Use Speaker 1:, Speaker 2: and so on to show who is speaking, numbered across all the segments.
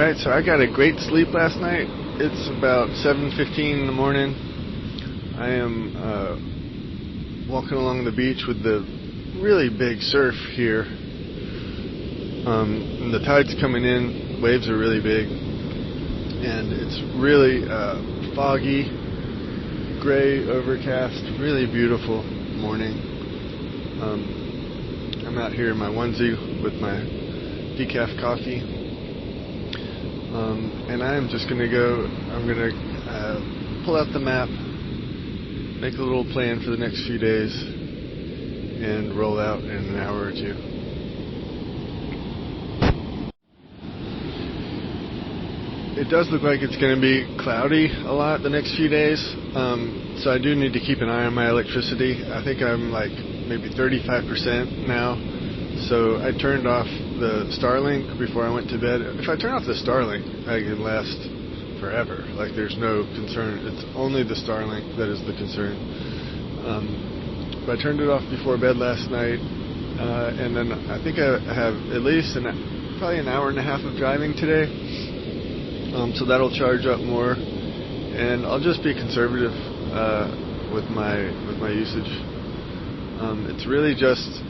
Speaker 1: Alright, so I got a great sleep last night. It's about 7:15 in the morning. I am walking along the beach with the really big surf here. And the tide's coming in, waves are really big, and it's really foggy, gray, overcast, really beautiful morning. I'm out here in my onesie with my decaf coffee. And I am just going to go, I'm going to pull out the map, make a little plan for the next few days, and roll out in an hour or two. It does look like it's going to be cloudy a lot the next few days, so I do need to keep an eye on my electricity. I think I'm like maybe 35% now. So I turned off the Starlink before I went to bed. If I turn off the Starlink, I can last forever. Like, there's no concern. It's only the Starlink that is the concern. But I turned it off before bed last night, and then I think I have at least probably an hour and a half of driving today. So that'll charge up more, and I'll just be conservative with my usage. It's really just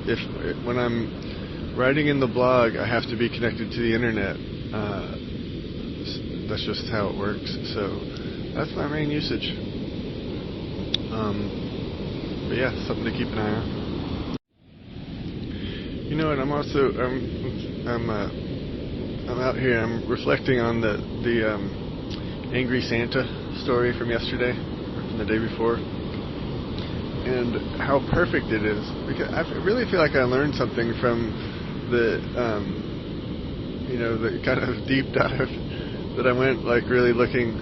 Speaker 1: when I'm writing in the blog, I have to be connected to the internet. That's just how it works. So that's my main usage. But yeah, something to keep an eye on. You know what? I'm out here. I'm reflecting on the angry Santa story from yesterday, or from the day before. And how perfect it is, because I really feel like I learned something from the kind of deep dive that I went, like really looking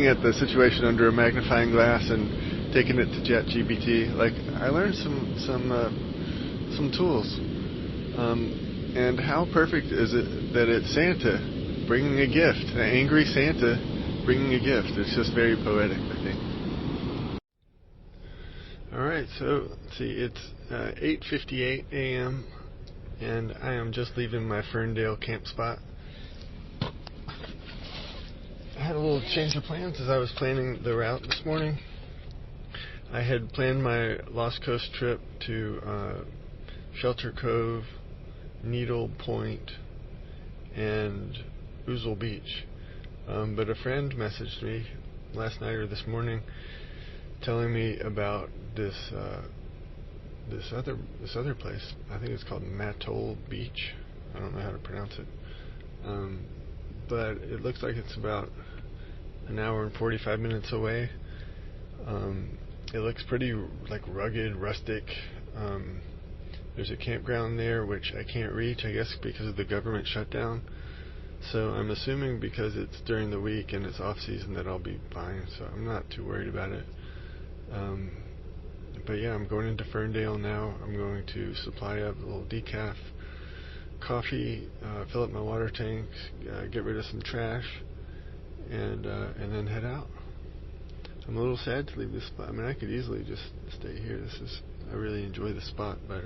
Speaker 1: at the situation under a magnifying glass and taking it to ChatGPT. Like, I learned some tools, and how perfect is it that it's Santa bringing a gift, an angry Santa bringing a gift. It's just very poetic, I think. Alright, so let's see, it's 8:58 a.m. and I am just leaving my Ferndale camp spot. I had a little change of plans as I was planning the route this morning. I had planned my Lost Coast trip to Shelter Cove, Needle Point, and Mattole Beach. But a friend messaged me last night or this morning telling me about this other place. I think it's called Mattole Beach. I don't know how to pronounce it, but it looks like it's about an hour and 45 minutes away. It looks pretty like rugged, rustic. There's a campground there which I can't reach, I guess because of the government shutdown. So I'm assuming because it's during the week and it's off season that I'll be fine. So I'm not too worried about it. But yeah, I'm going into Ferndale now. I'm going to supply up a little decaf coffee, fill up my water tanks, get rid of some trash, and then head out. I'm a little sad to leave this spot. I mean, I could easily just stay here. I really enjoy the spot, but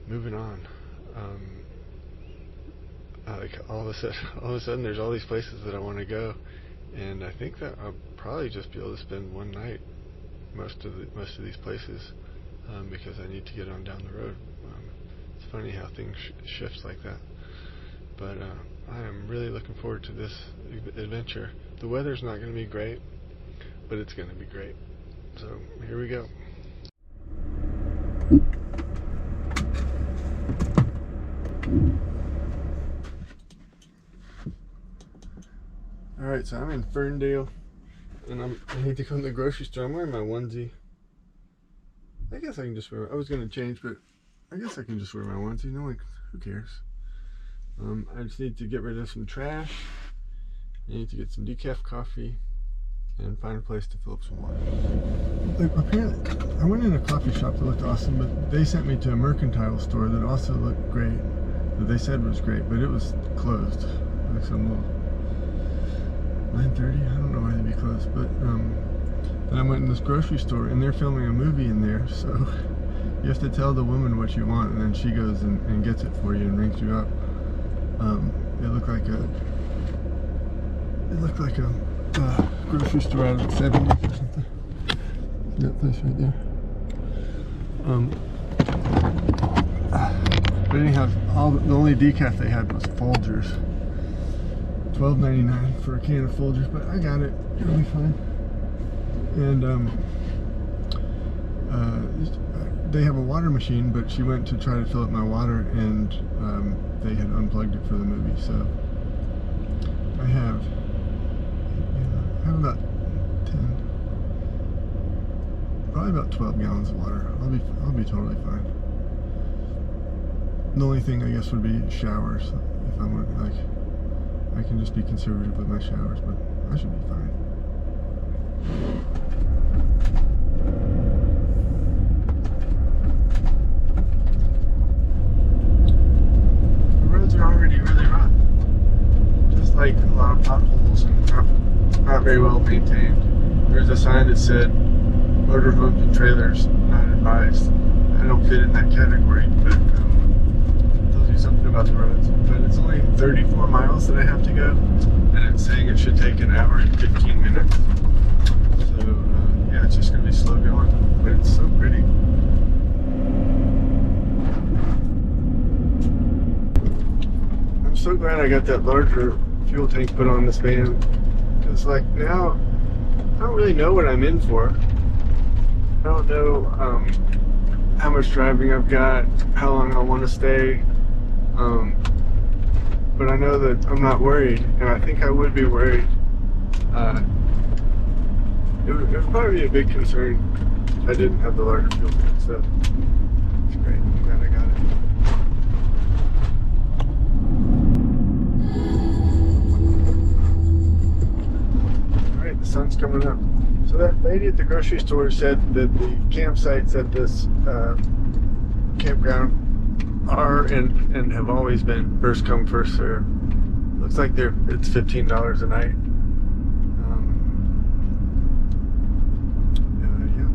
Speaker 1: moving on. Like all of a sudden, there's all these places that I want to go, and I think that I'll probably just be able to spend one night most of these places, because I need to get on down the road. It's funny how things shift like that, but I am really looking forward to this adventure. The weather's not going to be great, but it's going to be great. So here we go. Alright, so I'm in Ferndale, and I need to go to the grocery store. I'm wearing my onesie. I guess I can just wear, I was going to change, but I guess I can just wear my onesie. No one, who cares? I just need to get rid of some trash. I need to get some decaf coffee and find a place to fill up some water. Like, apparently, I went in a coffee shop that looked awesome, but they sent me to a mercantile store that also looked great, that they said was great, but it was closed. Like some little 9:30. I don't know why they'd be closed, but then I went in this grocery store and they're filming a movie in there, so you have to tell the woman what you want, and then she goes and gets it for you and rings you up. It looked like a grocery store out of the 70s or something. That place right there. But anyhow, the only decaf they had was Folgers. $12.99 for a can of Folgers, but I got it. It'll be fine. And they have a water machine, but she went to try to fill up my water, and they had unplugged it for the movie. So I have about 10, probably about 12 gallons of water. I'll be totally fine. The only thing I guess would be showers. If I want, like, I can just be conservative with my showers, but I should be fine. The roads are already really rough. Just like a lot of potholes and not very well maintained. There's a sign that said motorhomes and trailers not advised. I don't fit in that category, but tells you something about the roads. But it's only 34 miles that I have to go, and it's saying it should take an hour and 15 minutes. So yeah, it's just gonna be slow going, but it's so pretty. I'm so glad I got that larger fuel tank put on this van, because like now I don't really know what I'm in for. I don't know how much driving I've got, how long I want to stay, but I know that I'm not worried, and I think I would be worried. It would probably be a big concern if I didn't have the larger fuel tank, so it's great. I'm glad I got it. Alright, the sun's coming up. So that lady at the grocery store said that the campsites at this campground are and have always been first come, first serve. Looks like it's $15 a night. Yeah.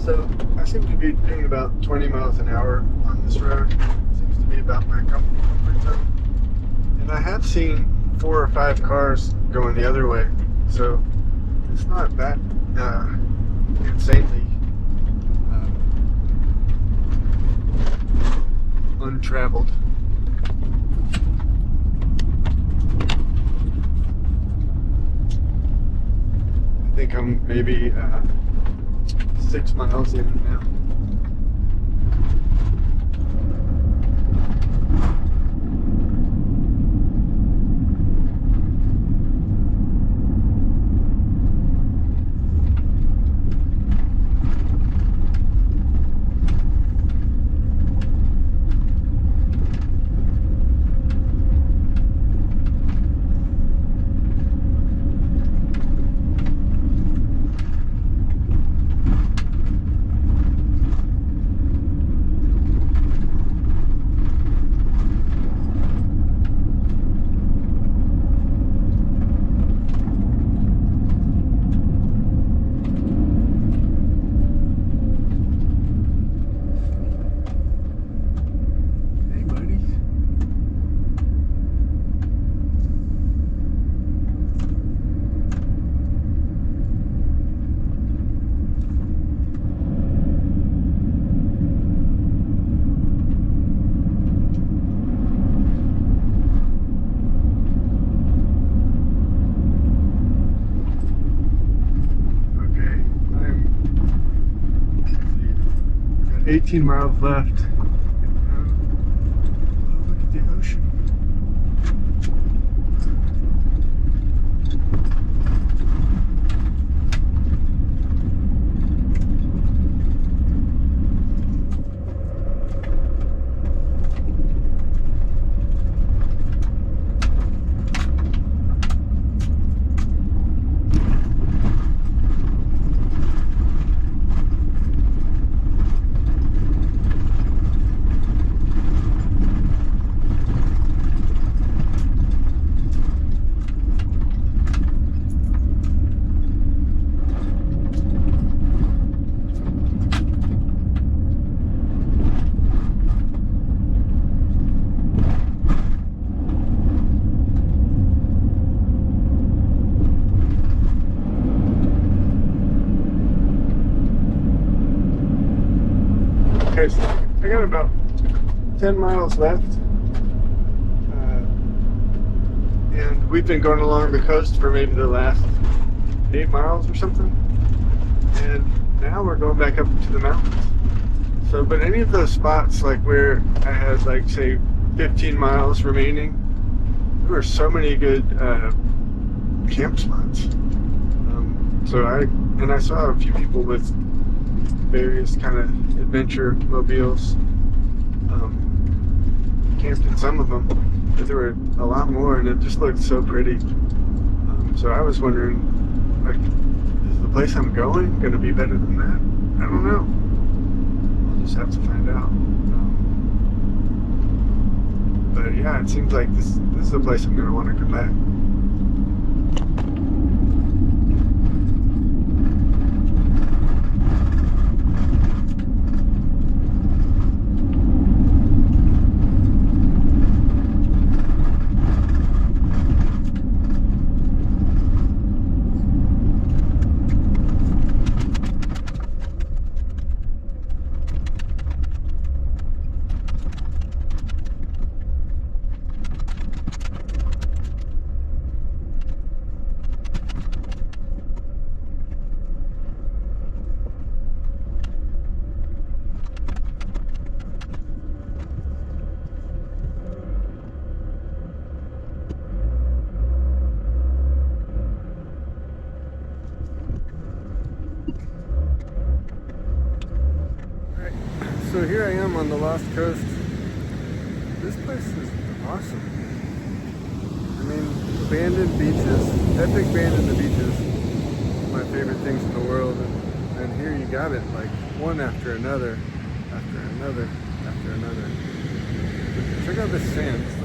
Speaker 1: So I seem to be doing about 20 miles an hour on this road. Seems to be about my comfort zone. And I have seen 4 or 5 cars going the other way, so it's not that insanely untraveled. I think I'm maybe 6 miles in now. Okay, 18 miles left. Oh, look at the ocean. Okay, so I got about 10 miles left. And we've been going along the coast for maybe the last 8 miles or something. And now we're going back up to the mountains. So, but any of those spots, like where I had, like, say, 15 miles remaining, there were so many good camp spots. So I saw a few people with various kind of adventure mobiles. Camped in some of them, but there were a lot more, and it just looked so pretty. So I was wondering, like, is the place I'm going to be better than that? I don't know. I'll just have to find out. But yeah, it seems like this is the place I'm going to want to come back. So here I am on the Lost Coast. This place is awesome. I mean, abandoned beaches, epic abandoned beaches, my favorite things in the world. And here you got it, like one after another, after another, after another. Check out this sand. It's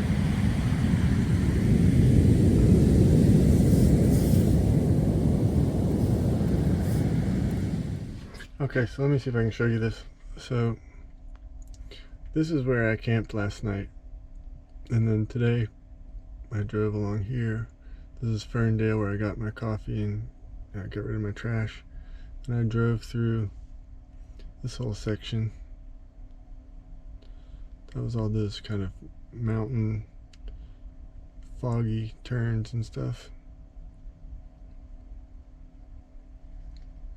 Speaker 1: like, okay, so let me see if I can show you this. So this is where I camped last night, and then today I drove along here. This is Ferndale, where I got my coffee and got rid of my trash, and I drove through this whole section. That was all those kind of mountain foggy turns and stuff.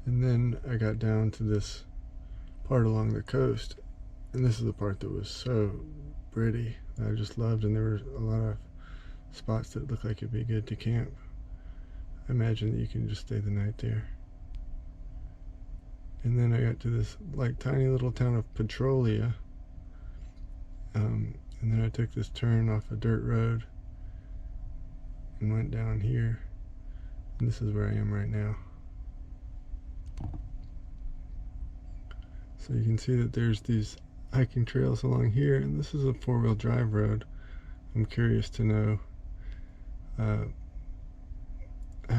Speaker 1: And then I got down to this part along the coast, and this is the part that was so pretty that I just loved, and there were a lot of spots that looked like it'd be good to camp. I imagine that you can just stay the night there. And then I got to this like tiny little town of Petrolia, and then I took this turn off a dirt road and went down here, and this is where I am right now. So you can see that there's these hiking trails along here, and this is a four-wheel drive road. I'm curious to know how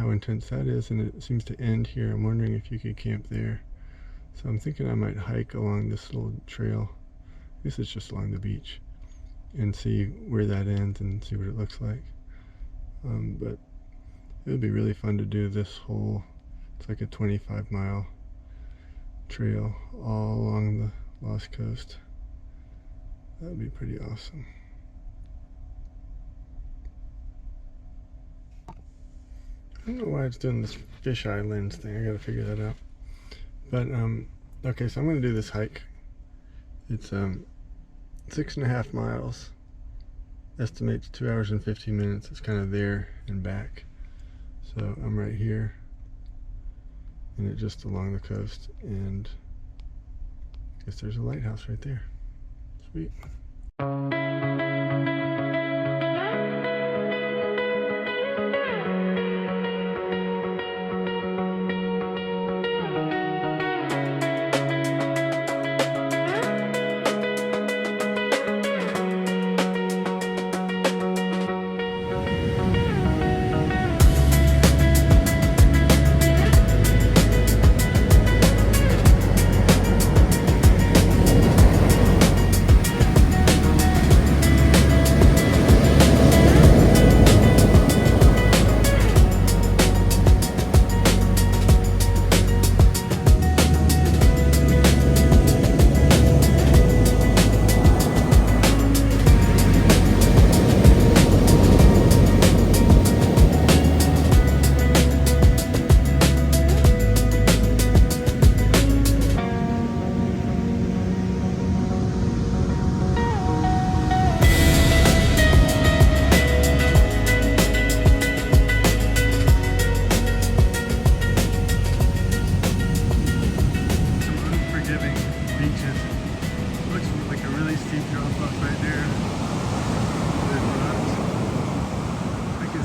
Speaker 1: intense that is, and it seems to end here. I'm wondering if you could camp there. So I'm thinking I might hike along this little trail. I guess it's just along the beach, and see where that ends and see what it looks like. But it would be really fun to do this whole, it's like a 25-mile trail all along the Lost Coast. That would be pretty awesome. I don't know why it's doing this fisheye lens thing. I gotta figure that out. But okay, so I'm gonna do this hike. It's 6.5 miles. Estimates 2 hours and 15 minutes. It's kind of there and back. So I'm right here, and it's just along the coast, and I guess there's a lighthouse right there. Sweet.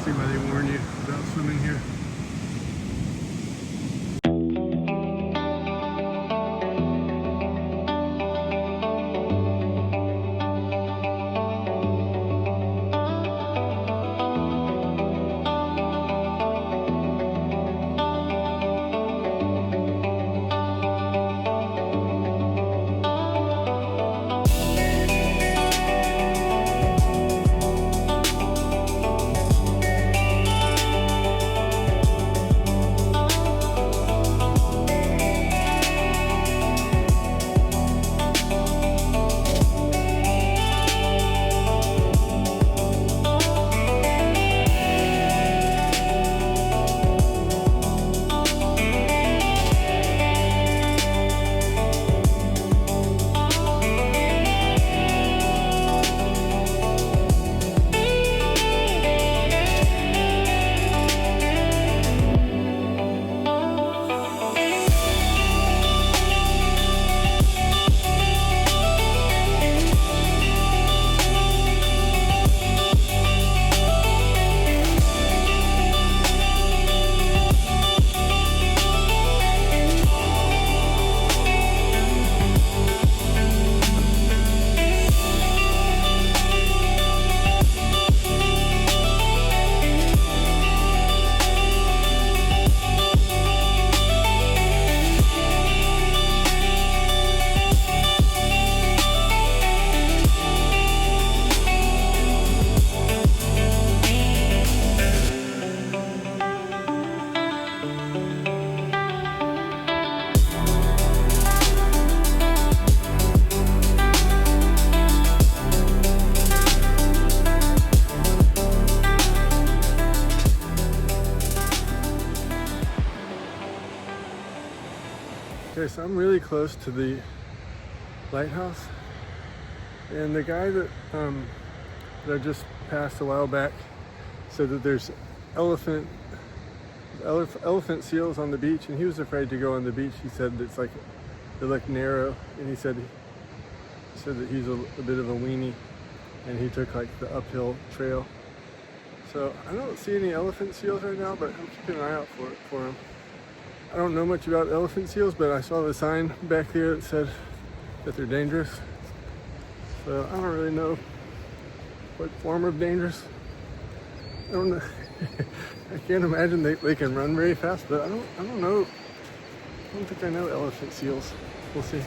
Speaker 1: see why they warn you about swimming here. Okay, so I'm really close to the lighthouse, and the guy that I just passed a while back said that there's elephant seals on the beach, and he was afraid to go on the beach. He said it's like they're like narrow, and he said that he's a bit of a weenie, and he took like the uphill trail. So I don't see any elephant seals right now, but I'm keeping an eye out for them. I don't know much about elephant seals, but I saw the sign back there that said that they're dangerous. So I don't really know what form of dangerous. I don't know. I can't imagine they can run very fast, but I don't know. I don't think I know elephant seals. We'll see.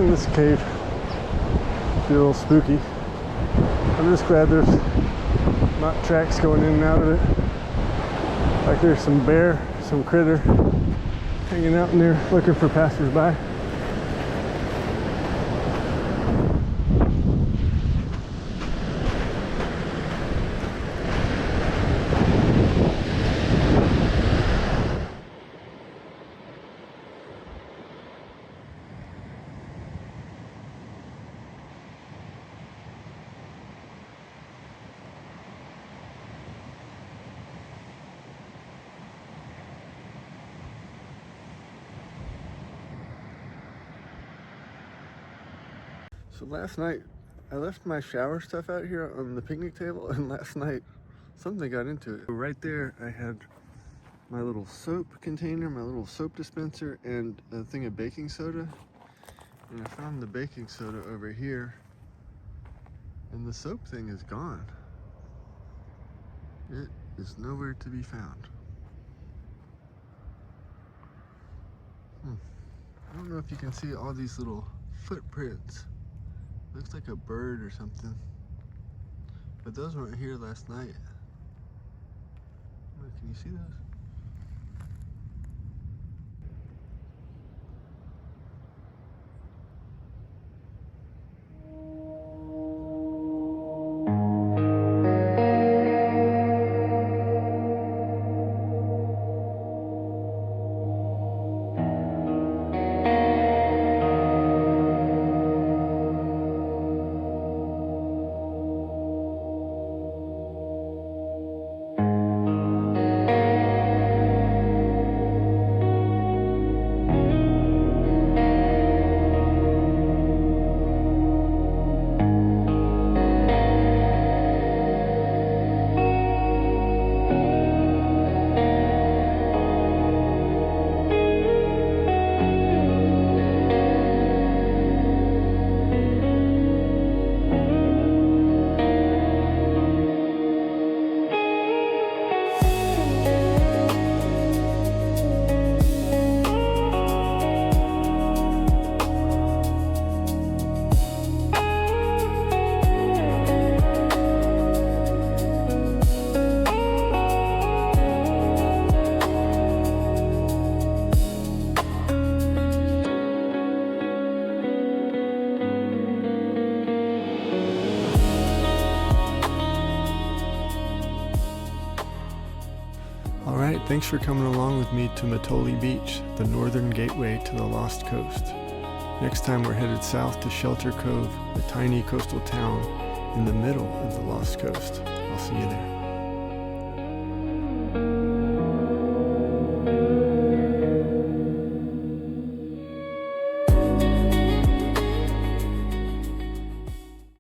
Speaker 1: in this cave. Feel a little spooky. I'm just glad there's not tracks going in and out of it. Like there's some bear, some critter hanging out in there looking for passersby. So last night, I left my shower stuff out here on the picnic table, and last night, something got into it. Right there, I had my little soap container, my little soap dispenser, and a thing of baking soda. And I found the baking soda over here, and the soap thing is gone. It is nowhere to be found. I don't know if you can see all these little footprints. Looks like a bird or something. But those weren't here last night. Can you see those? Alright, thanks for coming along with me to Mattole Beach, the northern gateway to the Lost Coast. Next time we're headed south to Shelter Cove, a tiny coastal town in the middle of the Lost Coast. I'll see you there.